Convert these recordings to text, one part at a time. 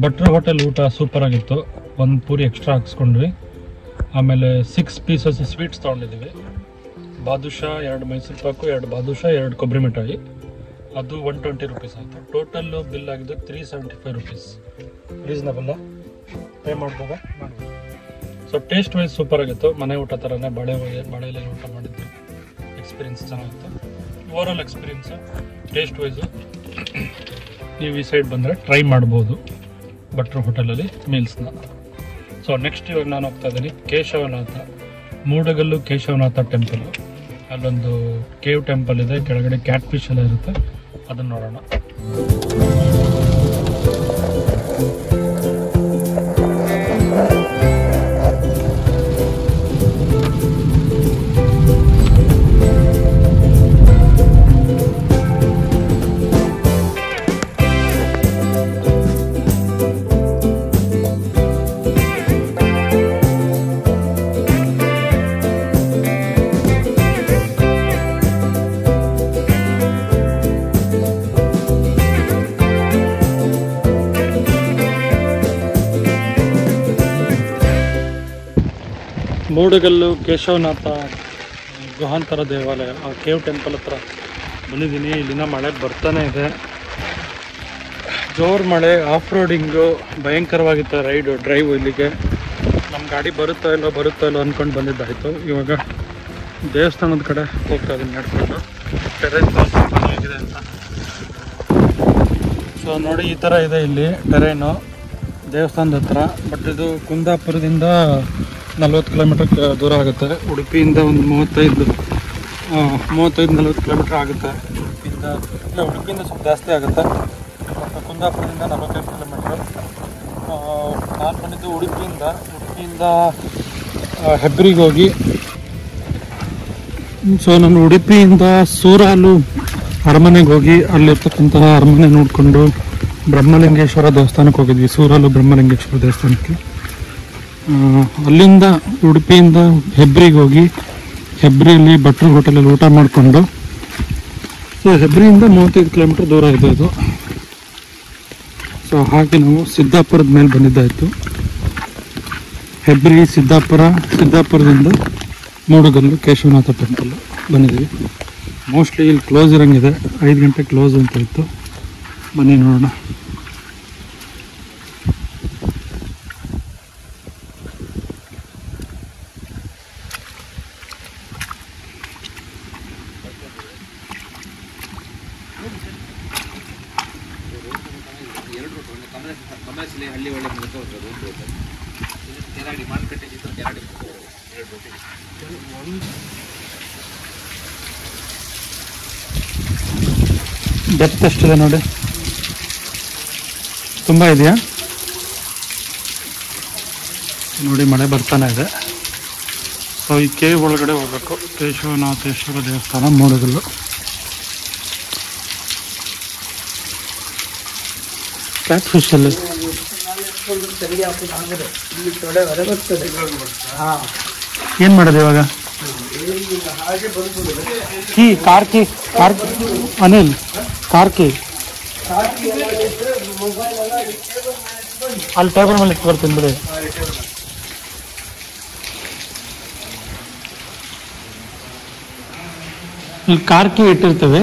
ಭಟ್ರು ಹೋಟೆಲ್ ಊಟ ಸೂಪರ್ ಆಗಿತ್ತು. ಒಂದು ಪೂರಿ ಎಕ್ಸ್ಟ್ರಾ ಹಾಕ್ಸ್ಕೊಂಡ್ವಿ. ಆಮೇಲೆ 6 ಪೀಸಸ್ ಸ್ವೀಟ್ಸ್ ತೊಗೊಂಡಿದ್ದೀವಿ. ಬಾದುಷಾ, 2 ಮೈಸೂರು ಪಾಕು, 2 ಬಾದುಷಾ, 2 ಕೊಬ್ಬರಿ ಮಿಠಾಯಿ. ಅದು 120 ರುಪೀಸ್ ಆಯಿತು. ಟೋಟಲ್ಲು ಬಿಲ್ ಆಗಿದ್ದು 375 ರುಪೀಸ್. ರೀಸನಬಲ್ಲ, ಪೇ ಮಾಡ್ಬೋದಾ? ಸೊ ಟೇಸ್ಟ್ ವೈಸ್ ಸೂಪರ್ ಆಗಿತ್ತು. ಮನೆ ಊಟ ಥರನೇ ಬಾಳೆಲೆ ಊಟ ಮಾಡಿದ್ದು ಎಕ್ಸ್ಪೀರಿಯನ್ಸ್ ಚೆನ್ನಾಗಿತ್ತು. ಓವರಾಲ್ ಎಕ್ಸ್ಪೀರಿಯನ್ಸು ಟೇಸ್ಟ್ ವೈಸು ನೀವು ಈ ಸೈಡ್ ಬಂದರೆ ಟ್ರೈ ಮಾಡ್ಬೋದು ಭಟ್ರು ಹೋಟೆಲಲ್ಲಿ ಮೀಲ್ಸ್ನ. ಸೊ ನೆಕ್ಸ್ಟ್ ಇವಾಗ ನಾನು ಹೋಗ್ತಾ ಇದ್ದೀನಿ ಕೇಶವನಾಥ, ಮೂಡಗಲ್ಲು ಕೇಶವನಾಥ ಟೆಂಪಲ್ಲು. ಅಲ್ಲೊಂದು ಕೇವ್ ಟೆಂಪಲ್ ಇದೆ, ಕೆಳಗಡೆ ಕ್ಯಾಟ್ ಫಿಶ್ ಎಲ್ಲ ಇರುತ್ತೆ, ಅದನ್ನು ನೋಡೋಣ. ಮೂಡಗಲ್ಲು ಕೇಶವನಾಥ ಗುಹಾಂತರ ದೇವಾಲಯ, ಆ ಕೇವ್ ಟೆಂಪಲ್ ಹತ್ರ ಬಂದಿದ್ದೀನಿ. ಇಲ್ಲಿನ ಮಳೆ ಬರ್ತಾನೆ ಇದೆ, ಜೋರು ಮಳೆ. ಆಫ್ ರೋಡಿಂಗು ಭಯಂಕರವಾಗಿತ್ತು ಡ್ರೈವ್. ಇಲ್ಲಿಗೆ ನಮ್ಮ ಗಾಡಿ ಬರುತ್ತೋ ಇಲ್ಲೋ ಅಂದ್ಕೊಂಡು ಬಂದಿದ್ದಾಯಿತು. ಇವಾಗ ದೇವಸ್ಥಾನದ ಕಡೆ ಹೋಗ್ತಾ ಇದ್ದೀನಿ ನಡ್ಕೊಂಡು. ಟೆರೇನ್ ಹೇಗಿದೆ ಅಂತ. ಸೊ ನೋಡಿ, ಈ ಥರ ಇದೆ ಇಲ್ಲಿ ಟೆರೇನು ದೇವಸ್ಥಾನದ ಹತ್ರ. ಬಟ್ ಇದು ಕುಂದಾಪುರದಿಂದ 40 ಕಿಲೋಮೀಟರ್ ದೂರ ಆಗುತ್ತೆ. ಉಡುಪಿಯಿಂದ ಒಂದು 35-40 ಕಿಲೋಮೀಟ್ರ್ ಆಗುತ್ತೆ. ಉಡುಪಿಯಿಂದ ಸ್ವಲ್ಪ ಜಾಸ್ತಿ ಆಗುತ್ತೆ. ಮತ್ತು ಕುಂದಾಪುರದಿಂದ 45 ಕಿಲೋಮೀಟ್ರ್. ನಾನು ಬಂದಿದ್ದು ಉಡುಪಿಯಿಂದ ಹೆಬ್ರಿಗೆ ಹೋಗಿ. ಸೊ ನಾನು ಉಡುಪಿಯಿಂದ ಸೂರಾಲು ಅರಮನೆಗೆ ಹೋಗಿ ಅಲ್ಲಿರ್ತಕ್ಕಂತಹ ಅರಮನೆ ನೋಡಿಕೊಂಡು ಬ್ರಹ್ಮಲಿಂಗೇಶ್ವರ ದೇವಸ್ಥಾನಕ್ಕೆ ಹೋಗಿದ್ವಿ. ಸೂರಾಲು ಬ್ರಹ್ಮಲಿಂಗೇಶ್ವರ ದೇವಸ್ಥಾನಕ್ಕೆ. ಅಲ್ಲಿಂದ ಉಡುಪಿಯಿಂದ ಹೆಬ್ರಿಗೆ ಹೋಗಿ ಹೆಬ್ರಿಯಲ್ಲಿ ಭಟ್ರು ಹೋಟೆಲಲ್ಲಿ ಊಟ ಮಾಡಿಕೊಂಡು, ಸೊ ಹೆಬ್ರಿಯಿಂದ 35 ಕಿಲೋಮೀಟ್ರ್ ದೂರ ಇದೆ ಇದು. ಸೊ ಹಾಗೆ ನಾವು ಸಿದ್ದಾಪುರದ ಮೇಲೆ ಬಂದಿದ್ದಾಯಿತು. ಹೆಬ್ರಿ, ಸಿದ್ದಾಪುರದಿಂದ ಮೂಡಗಲ್ಲು ಕೇಶವನಾಥ ಟೆಂಪಲ್ ಬಂದಿದ್ದೀವಿ. ಮೋಸ್ಟ್ಲಿ ಇಲ್ಲಿ ಕ್ಲೋಸ್ ಇರೋಂಗಿದೆ, 5 ಗಂಟೆ ಕ್ಲೋಸ್ ಅಂತ ಇತ್ತು. ಬನ್ನಿ ನೋಡೋಣ. ಡೆಪ್ತ್ ಎಷ್ಟಿದೆ ನೋಡಿ, ತುಂಬ ಇದೆಯಾ ನೋಡಿ. ಮಳೆ ಬರ್ತಾನೆ ಇದೆ. ಸೊ ಈ ಕೇವ್ ಒಳಗಡೆ ಹೋಗ್ಬೇಕು. ಕೇಶವನಾಥೇಶ್ವರ ದೇವಸ್ಥಾನ ಮೂಡಗಲ್ಲು. ಕ್ಯಾಟ್ ಫಿಶ್ ಅಲ್ಲಿ ಏನು ಮಾಡೋದು ಇವಾಗ? ಕಾರ್ ಕಿ ಅನಿಲ್, ಕಾರ್ ಕಿ ಅಲ್ಲಿ ಟೇಬಲ್ ಮೇಲೆ ಇಟ್ಟು ಬರ್ತೀನಿ ಬಿಡಿ. ಇಲ್ಲಿ ಕಾರ್ ಕಿ ಇಟ್ಟಿರ್ತೇವೆ,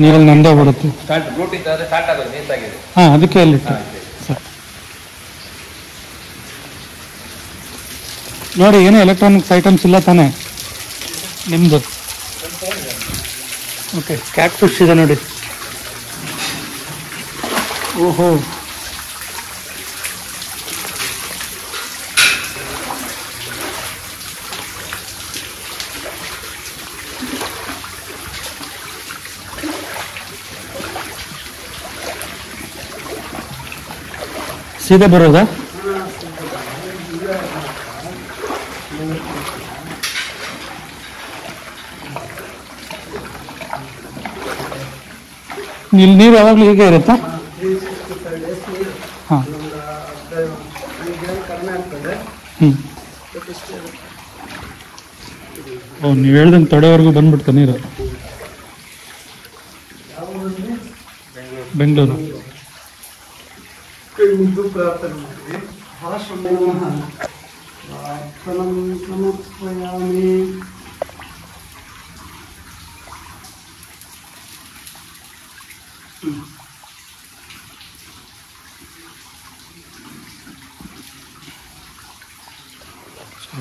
ನೀರಲ್ಲಿ ನಂದ ಬರುತ್ತೆ. ಹಾಂ, ಅದಕ್ಕೆ ಅಲ್ಲಿ ಇಟ್ಟು ನೋಡಿ. ಏನೋ ಎಲೆಕ್ಟ್ರಾನಿಕ್ಸ್ ಐಟಮ್ಸ್ ಇಲ್ಲ ತಾನೇ ನಿಮ್ಮದು? ಓಕೆ, ಕ್ಯಾಟ್ ಫಿಶ್ ಇದೆ ನೋಡಿ. ಓಹೋ, ಸೀದಾ ಬರೋದಾ? ಇಲ್ಲಿ ನೀರು ಯಾವಾಗಲೂ ಹೀಗೆ ಇರುತ್ತಾ? ಹಾಂ, ಓ, ನೀವು ಹೇಳ್ದಂಗೆ ತೊಡೆವರೆಗೂ ಬಂದ್ಬಿಡ್ತಾ ನೀರು? ಬೆಂಗಳೂರು. ಕೈ ಮುಗಿದು ಪ್ರಾರ್ಥನೆ ಮಾಡಿದ್ವಿ. ಭಾಷಣ ಪ್ರಾರ್ಥನಂ ಸಮರ್ಪಯಾಮಿ.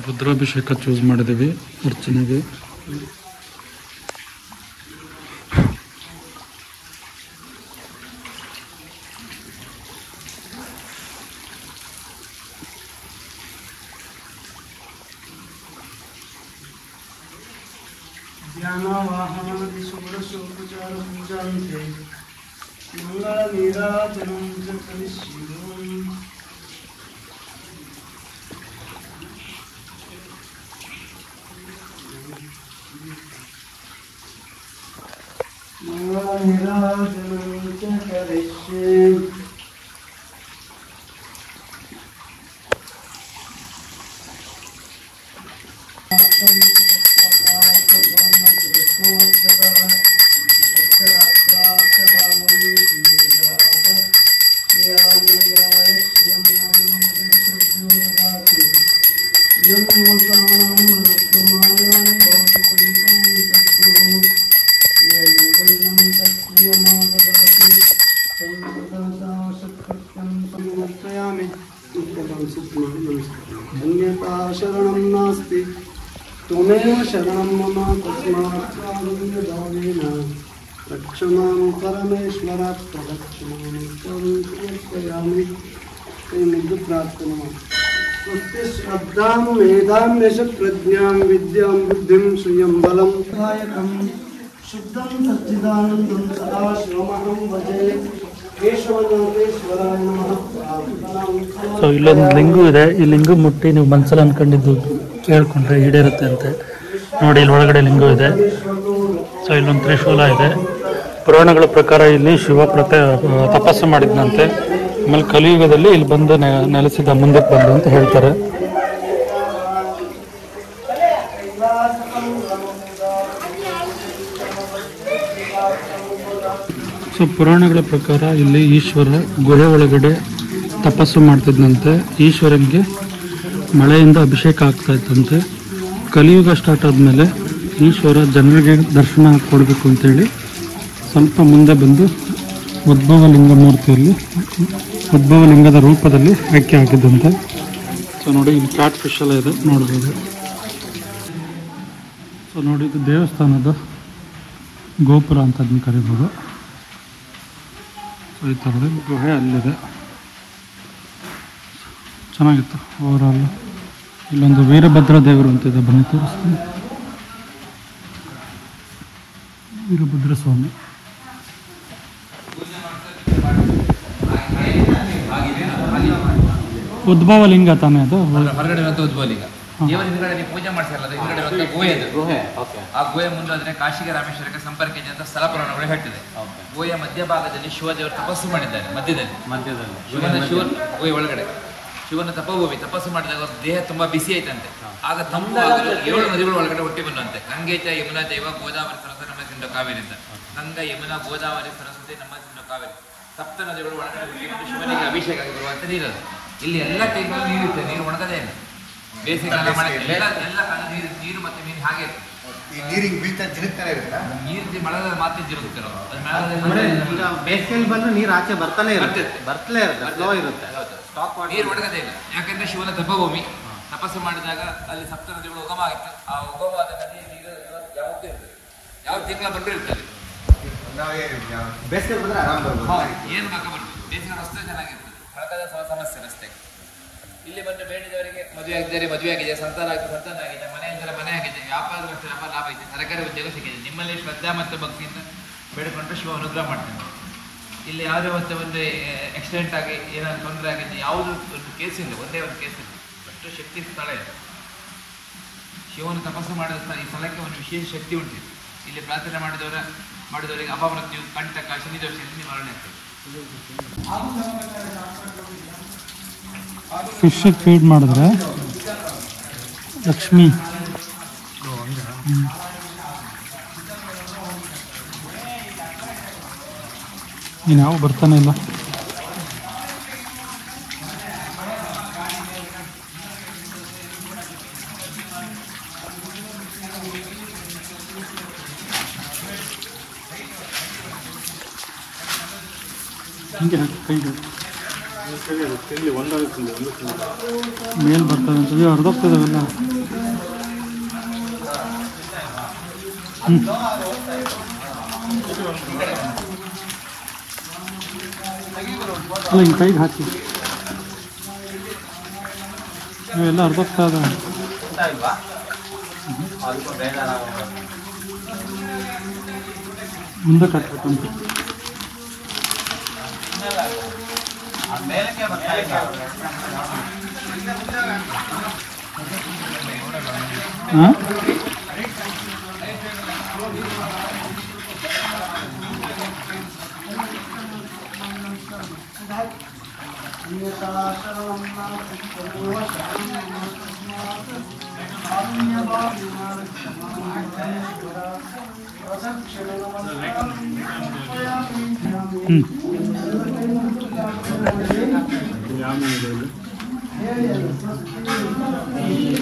ರುದ್ರಾಭಿಷೇಕ ಚೂಸ್ ಮಾಡಿದ್ದೀವಿ ಅರ್ಚನೆಗೆ. ಧ್ಯಾನ ವಾಹನಾದಿ ಷೋಡಶೋಪಚಾರ ಪೂಜಾಂತೆ ಮಂಗಳ ನೀರಾಜನಂ ಚ ಕರಿಷ್ಯಾಮಿ. मंगल निराजनं च करिष्ये. अन्यथा शरणं नास्ति त्वमेव शरणं मम तस्मात् कारुण्यभावेन रक्ष मां परमेश्वर प्रदक्ष मां समर्पयामि. मुद्दु प्रार्थना. स्वस्ति श्रद्धां मेधां यश प्रज्ञां विद्यां बुद्धिं श्रियं बलं कायकं शुद्धं सच्चिदानन्दं सदा शिवमहं भजे. ಸೊ ಇಲ್ಲೊಂದು ಲಿಂಗು ಇದೆ. ಈ ಲಿಂಗು ಮುಟ್ಟಿ ನೀವು ಮನಸ್ಸಲ್ಲಿ ಅಂದ್ಕೊಂಡಿದ್ದು ಕೇಳ್ಕೊಂಡ್ರೆ ಈಡೇರುತ್ತೆ ಅಂತೆ. ನೋಡಿ ಇಲ್ಲಿ ಒಳಗಡೆ ಲಿಂಗು ಇದೆ. ಸೊ ಇಲ್ಲೊಂದು ತ್ರಿಶೂಲ ಇದೆ. ಪುರಾಣಗಳ ಪ್ರಕಾರ ಇಲ್ಲಿ ಶಿವ ತಪಸ್ಸು ಮಾಡಿದ್ನಂತೆ. ಆಮೇಲೆ ಕಲಿಯುಗದಲ್ಲಿ ಇಲ್ಲಿ ಬಂದು ನೆಲೆಸಿದ, ಮುಂದಕ್ಕೆ ಬಂದು ಅಂತ ಹೇಳ್ತಾರೆ. ಸೊ ಪುರಾಣಗಳ ಪ್ರಕಾರ ಇಲ್ಲಿ ಈಶ್ವರ ಗುಹೆ ಒಳಗಡೆ ತಪಸ್ಸು ಮಾಡ್ತಿದ್ದಂತೆ. ಈಶ್ವರನಿಗೆ ಮಳೆಯಿಂದ ಅಭಿಷೇಕ ಆಗ್ತಾ ಇತ್ತಂತೆ. ಕಲಿಯುಗ ಸ್ಟಾರ್ಟ್ ಆದಮೇಲೆ ಈಶ್ವರ ಜನರಿಗೆ ದರ್ಶನ ಕೊಡಬೇಕು ಅಂತೇಳಿ ಸ್ವಲ್ಪ ಮುಂದೆ ಬಂದು ಉದ್ಭವಲಿಂಗ ಮೂರ್ತಿಯಲ್ಲಿ, ಉದ್ಭವಲಿಂಗದ ರೂಪದಲ್ಲಿ ಆಯ್ಕೆ ಹಾಕಿದ್ದಂತೆ. ಸೊ ನೋಡಿ ಇಲ್ಲಿ ಕ್ಯಾಟ್ ಫಿಶ್ ಎಲ್ಲ ಇದೆ, ನೋಡ್ಬೋದು. ಸೊ ನೋಡಿ ಇದು ದೇವಸ್ಥಾನದ ಗೋಪುರ ಅಂತ ಅದನ್ನ ಕರಿಬೋದು. ಸೊ ಈ ಥರದ ಗುಹೆ ಅಲ್ಲಿದೆ. ಚೆನ್ನಾಗಿತ್ತು ಓವರಾಲ್. ಇಲ್ಲೊಂದು ವೀರಭದ್ರ ದೇವರು ಅಂತಿದೆ, ಬನ್ನಿ ತೋರಿಸ್ತೀನಿ. ವೀರಭದ್ರ ಸ್ವಾಮಿ. ಉದ್ಭವಲಿಂಗ ತಾನೇ ಅದು? ಹೊರಗಡೆ ಉದ್ಭವಲಿಂಗ. ದೇವರ ಹಿಂದ್ಗಡೆ ನೀವು ಪೂಜೆ ಮಾಡ್ತಿರಲ್ಲ, ಅದು ಹಿಂದ್ಗಡೆ ಗುಹೆ ಆ ಗುಹೆ ಮುಂದಾದ್ರೆ ಕಾಶಿಗೆ ರಾಮೇಶ್ವರಕ್ಕೆ ಸಂಪರ್ಕ ಇದೆ ಅಂತ ಸ್ಥಳ ಪುರಾಣಗಳು ಹೇಳ್ತಿದೆ. ಗುಹೆಯ ಮಧ್ಯಭಾಗದಲ್ಲಿ ಶಿವದೇವರು ತಪಸ್ಸು ಮಾಡಿದ್ದಾರೆ. ಮಧ್ಯದಲ್ಲಿ ಗುಹೆ ಒಳಗಡೆ ಶಿವನ ತಪೋಭೂಮಿ. ತಪಸ್ಸು ಮಾಡಿದಾಗ ಅವ್ರ ದೇಹ ತುಂಬಾ ಬಿಸಿ ಆಯ್ತಂತೆ. ಆಗ ತಂಪಾಗಲು 7 ನದಿಗಳು ಒಳಗಡೆ ಒಟ್ಟಿ ಬಂದಂತೆ. ಗಂಗೆ ಚ ಯಮುನಾ ಚೈವ ಗೋದಾವರಿ ಸರಸ್ವತಿ ನಮ್ಮ ಸಿಂಧು ಕಾವೇರಿ ಅಂತ. ಗಂಗಾ ಯಮುನಾ ಗೋದಾವರಿ ಸರಸ್ವತಿ ನಮ್ಮ ಸಿಂಧು ಕಾವೇರಿ, ಸಪ್ತ ನದಿಗಳು ಒಳಗಡೆ ಹುಟ್ಟಿ ಬಂದು ಶಿವನಿಗೆ ಅಭಿಷೇಕ ಆಗಿ ಬರುವಂತ ನೀರದು. ಇಲ್ಲಿ ಎಲ್ಲ ಟೈಮಲ್ಲಿ ನೀರಿರುತ್ತೆ, ನೀರು ಒಣಗದೇ ಇಲ್ಲ. ಬೇಸಿಗೆ ಕಾಲ ಮಳೆ ಎಲ್ಲ ಕಾಲ ನೀರು ಮತ್ತೆ ಮೀನು ಹಾಗೆ ನೀರಿಗೆ ಬೀಳ್ತಾ ಜಿರುಗ್ತಾನೆ ಇರುತ್ತೆ. ನೀರು ಮಳೆಗಾಲ ಮಾತ್ರ ಜಿರುಗ್ತಿರೋ. ಬೇಸಿಗೆಯಲ್ಲಿ ಬಂದ್ರೆ ನೀರು ಆಚೆ ಬರ್ತಲೇ ಇರುತ್ತೆ. ನೀರು ಒಣಗದೇ ಇಲ್ಲ. ಯಾಕಂದ್ರೆ ಶಿವನ ತಪಭೂಮಿ. ತಪಸ್ಸು ಮಾಡಿದಾಗ ಅಲ್ಲಿ ಸಪ್ತ ನದಿಗಳು ಉಗಮ ಆಗಿತ್ತು. ಆ ಉಗಮವಾದ ನದಿಯ ನೀರು ಯಾವತ್ತೂ ಇರ್ತದೆ, ಯಾವ ತಿಂಗಳ ಬಂದು ಇರ್ತದೆ. ಬೇಸಿಗೆ ಬಂದ್ರೆ ಆರಾಮ ಬರ್ಬೋದು. ಏನು ಬೇಕಾ ಬರ್ಬೋದು. ಬೇಸಿಗೆ ರಸ್ತೆ ಚೆನ್ನಾಗಿರ್ತದೆ, ಮಳೆಗಾಲ ಸಮಸ್ಯೆ ರಸ್ತೆ. ಇಲ್ಲಿ ಬಂದು ಬೇಡಿದವರಿಗೆ ಮದುವೆ ಆಗಿದ್ದಾರೆ, ಮದುವೆ ಆಗಿದೆ, ಸಂತಾನ ಆಗಿದೆ, ಮನೆ ಆಗಿದೆ, ವ್ಯಾಪಾರ ಲಾಭ ಇದೆ, ಸರ್ಕಾರಿ ಉದ್ಯೋಗ ಸಿಕ್ಕಿದೆ. ನಿಮ್ಮಲ್ಲಿ ಶ್ರದ್ಧಾ ಮತ್ತು ಭಕ್ತಿಯಿಂದ ಬೇಡಿಕೊಂಡ್ರೆ ಶಿವ ಅನುಗ್ರಹ ಮಾಡ್ತಾನೆ. ಇಲ್ಲಿ ಯಾವುದೇ ಒಂದು ಆಕ್ಸಿಡೆಂಟ್ ಆಗಿ ಏನಾದ್ರು ತೊಂದರೆ ಆಗಿದೆ, ಯಾವುದೂ ಒಂದು ಕೇಸ್ ಇಲ್ಲ, ಒಂದೇ ಒಂದು ಕೇಸ್ ಇಲ್ಲ. ಅಷ್ಟು ಶಕ್ತಿ ಸ್ಥಳ ಇದೆ. ಶಿವನು ತಪಸ್ಸು ಮಾಡಿದ ಸ್ಥಳ. ಈ ಸ್ಥಳಕ್ಕೆ ಒಂದು ವಿಶೇಷ ಶಕ್ತಿ ಉಂಟು. ಇಲ್ಲಿ ಪ್ರಾರ್ಥನೆ ಮಾಡಿದವರಿಗೆ ಅಪಮೃತ್ಯು, ಕಂಟಕ, ಶನಿ ದೋಷ ನಿವಾರಣೆ ಆಗ್ತದೆ. ಫಿಶ್ ಫೀಡ್ ಮಾಡಿದ್ರೆ ಲಕ್ಷ್ಮಿ. ಇನ್ಯಾವ ಬರ್ತಾನೆ ಇಲ್ಲ. ಹಿಂಗೆ ಹಾಕಿ ಕೈಗೆ ಮೇಲೆ ಬರ್ತದೆ ಅಂತದೆ ಅರ್ಧೋಗ್ತದವೆಲ್ಲ. ಅಲ್ಲ ಹಿಂಗೆ ಕೈಗೆ ಹಾಕಿ ಇವೆಲ್ಲ ಅರ್ಧೋಗ್ತಾ ಇದೆ. ಮುಂದೆ ಕಟ್ಬೇಕಂತ ಹಾಂ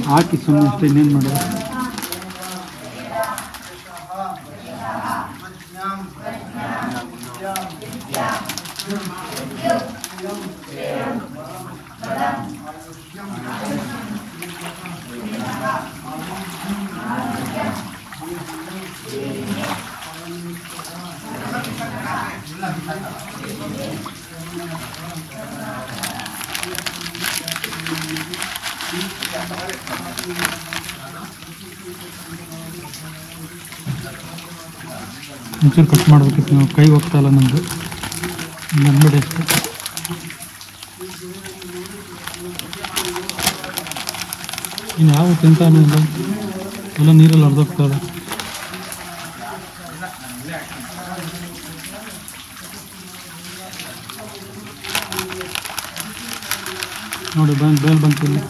ಹಾಕಿ ಸುಮ್ಮನೆ ಅಷ್ಟೇ, ಇನ್ನೇನು ಮಾಡೋದು. ಒಂಚೂರು ಕಟ್ ಮಾಡ್ಬೇಕಿತ್ತು ನಾವು, ಕೈ ಹೋಗ್ತಾ ಇಲ್ಲ ನಮ್ಮದು. ನಂಬಿಡಿ ಅಷ್ಟೇ. ಇನ್ನು ಯಾವ ತಿಂತಾನೆ ಇಲ್ಲ, ಎಲ್ಲ ನೀರಲ್ಲಿ ಹರಿದೋಗ್ತದೆ. ನೋಡಿ ಬೇಲ್ ಬಂತು ಇಲ್ಲಿ.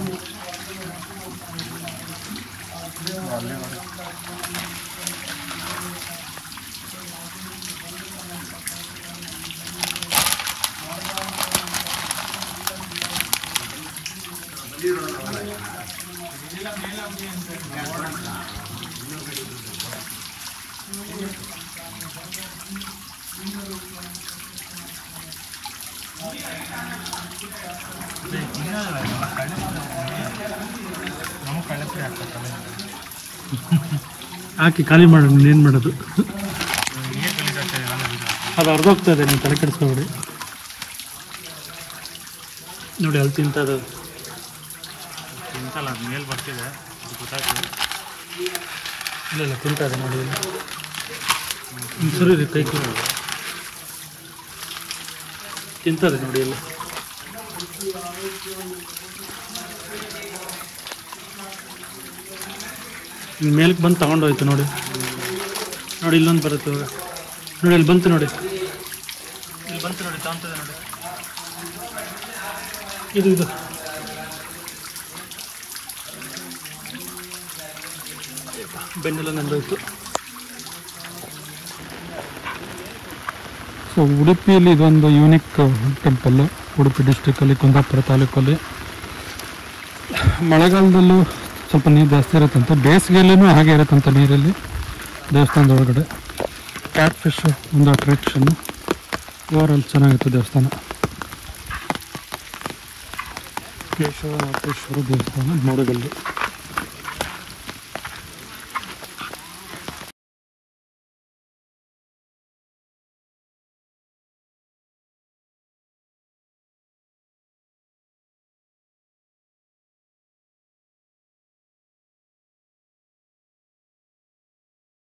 ಹಾಕಿ ಖಾಲಿ ಮಾಡೋಣ, ಇನ್ನೇನು ಮಾಡೋದು. ಅದು ಅರ್ಧೋಗ್ತದೆ, ನೀವು ತಲೆ ಕೆಡಿಸ್ಕೊಬೇಡಿ. ನೋಡಿ ಅಲ್ಲಿ ತಿಂತದ ತಿಂತಲ್ಲ, ಅದು ಮೇಲೆ ಬರ್ತಿದೆ, ಅದು ಗೊತ್ತಾಗ್ತದೆ. ಇಲ್ಲ ತಿಂತದೆ ನೋಡಿ, ಸರಿ ರೀ ಕೈ ತಿಂತದೆ ನೋಡಿ ಎಲ್ಲ. ಮೇಲಕ್ಕೆ ಬಂದು ತಗೊಂಡೋಯ್ತು ನೋಡಿ. ನೋಡಿ ಇಲ್ಲೊಂದು ಬರುತ್ತೆ ಇವಾಗ, ನೋಡಿ ಇಲ್ಲಿ ಬಂತು ನೋಡಿ, ಇಲ್ಲಿ ಬಂತು ನೋಡಿ, ತಗೊಂತದೆ ನೋಡಿ. ಇದು ಬೆನ್ನೆಲ್ಲ ನಂದೋಯ್ತು. ಸೊ ಉಡುಪಿಯಲ್ಲಿ ಇದೊಂದು ಯೂನಿಕ್ ಟೆಂಪಲ್ಲು. ಉಡುಪಿ ಡಿಸ್ಟ್ರಿಕ್ಕಲ್ಲಿ, ಕುಂದಾಪುರ ತಾಲೂಕಲ್ಲಿ ಮಳೆಗಾಲದಲ್ಲೂ ಸ್ವಲ್ಪ ನೀರು ಜಾಸ್ತಿ ಇರುತ್ತಂತೆ, ಬೇಸಿಗೆಯಲ್ಲೂ ಹಾಗೆ ಇರುತ್ತಂತೆ ನೀರಲ್ಲಿ. ದೇವಸ್ಥಾನದ ಒಳಗಡೆ ಕ್ಯಾಟ್ ಫಿಶ್ ಒಂದು ಅಟ್ರಾಕ್ಷನ್ನು. ಓವರಾಲ್ ಚೆನ್ನಾಗಿತ್ತು ದೇವಸ್ಥಾನ. ಕೇಶವ ನಾಥೇಶ್ವರ ದೇವಸ್ಥಾನ ಮೂಡಗಲ್ಲು.